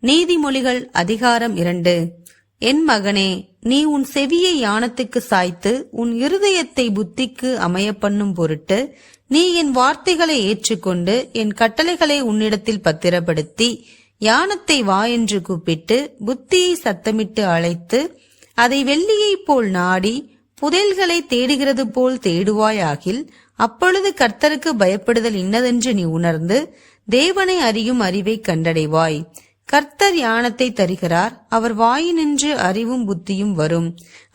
நீதிமொழிகள் அதிகாரம் 2. என் மகனே, நீ உன் செவியை ஞானத்துக்கு சாய்த்து உன் இருதயத்தை புத்திக்கு அமைய பண்ணும் பொருட்டு நீ என் வார்த்தைகளை ஏற்றுக்கொண்டு என் கட்டளைகளை உன்னிடத்தில் பத்திரப்படுத்தி ஞானத்தை வா என்று கூப்பிட்டு புத்தியை சத்தமிட்டு அழைத்து அதை வெள்ளியைப் போல் நாடி புதையல்களை தேடுகிறது போல் தேடுவாயாகில் அப்பொழுது கர்த்தருக்கு பயப்படுதல் இன்னதென்று நீ உணர்ந்து தேவனை அறியும் அறிவை கண்டடைவாய். கர்த்தர் ஞானத்தை தருகிறார், அவர் வாயினின்று அறிவும் புத்தியும் வரும்.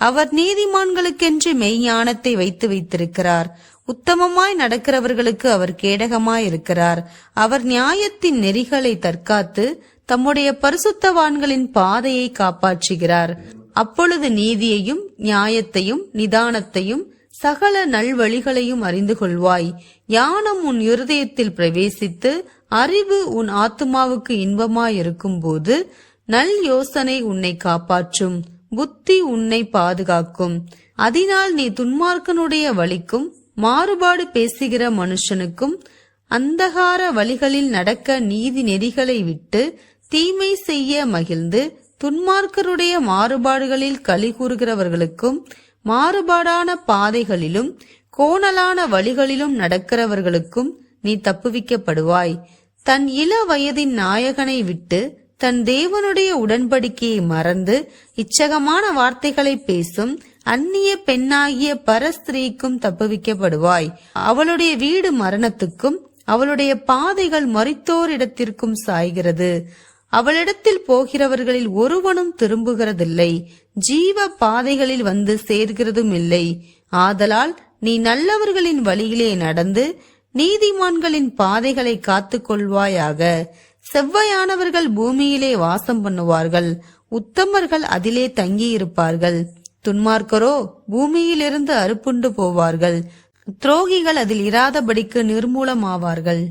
அவர் நீதிமான்களுக்கென்று மெய்ஞானத்தை வைத்திருக்கிறார். உத்தமமாய் நடக்கிறவர்களுக்கு அவர் கேடகமாயிருக்கிறார். அவர் நியாயத்தின் நெறிகளை தற்காத்து தம்முடைய பரிசுத்தவான்களின் பாதையை காப்பாற்றுகிறார். அப்பொழுது நீதியையும் நியாயத்தையும் நிதானத்தையும் சகல நல்வழிகளையும் அறிந்து கொள்வாய். ஞானம் உன் இருதயத்தில் பிரவேசித்து அறிவு உன் ஆத்துமாவுக்கு இன்பமாயிருக்கும் போது நல் யோசனை உன்னை காப்பாற்றும், புத்தி உன்னை பாதுகாக்கும். அதனால் நீ துன்மார்க்கனுடைய வழிக்கும் மாறுபாடு பேசுகிற மனுஷனுக்கும் அந்தகார வழிகளில் நடக்க நீதி நெறிகளை விட்டு தீமை செய்ய மகிழ்ந்து துன்மார்க்கருடைய மாறுபாடுகளில் களி கூறுகிறவர்களுக்கும் மாறுபாடான பாதைகளிலும் கோணலான வழிகளிலும் நடக்கிறவர்களுக்கும் நீ தப்புவிக்கப்படுவாய். தன் இள வயதின் நாயகனை விட்டு தன் தேவனுடைய உடன்படிக்கையை மறந்து இச்சகமான வார்த்தைகளை பேசும் அந்நிய பெண்ணாகிய பரஸ்திரீக்கும் தப்புவிக்கப்படுவாய். அவளுடைய வீடு மரணத்துக்கும் அவளுடைய பாதைகள் மரித்தோரிடத்திற்கும் சாய்கிறது. அவளிடத்தில் போகிறவர்களில் ஒருவனும் திரும்புகிறதில்லை, ஜீவ பாதைகளில் வந்து சேர்கிறதும் இல்லை. ஆதலால் நீ நல்லவர்களின் வழியிலே நடந்து நீதிமான்களின் பாதைகளை காத்துக் கொள்வாயாக. செவ்வையானவர்கள் பூமியிலே வாசம் பண்ணுவார்கள், உத்தமர்கள் அதிலே தங்கியிருப்பார்கள். துன்மார்க்கரோ பூமியிலிருந்து அறுப்புண்டு போவார்கள், துரோகிகள் அதில் இராதபடிக்கு நிர்மூலமாவார்கள்.